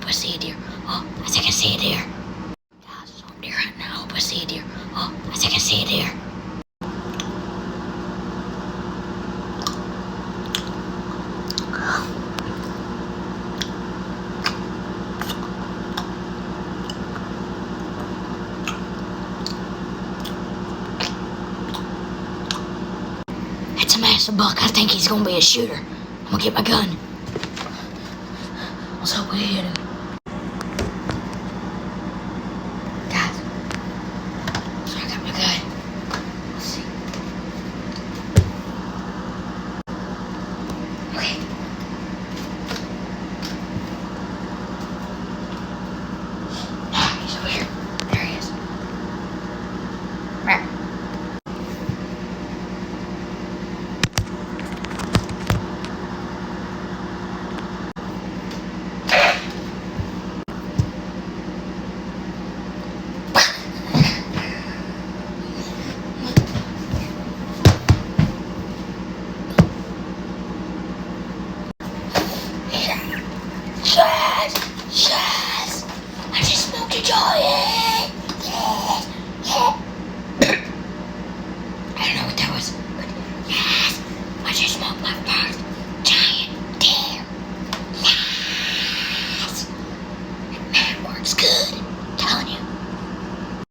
I see a deer. Oh, I think I see a deer. Guys, there's some deer hunting. I hope I see a deer. Oh, I think I see a deer. It's a massive buck. I think he's gonna be a shooter. I'm gonna get my gun. Let's hope we hit him.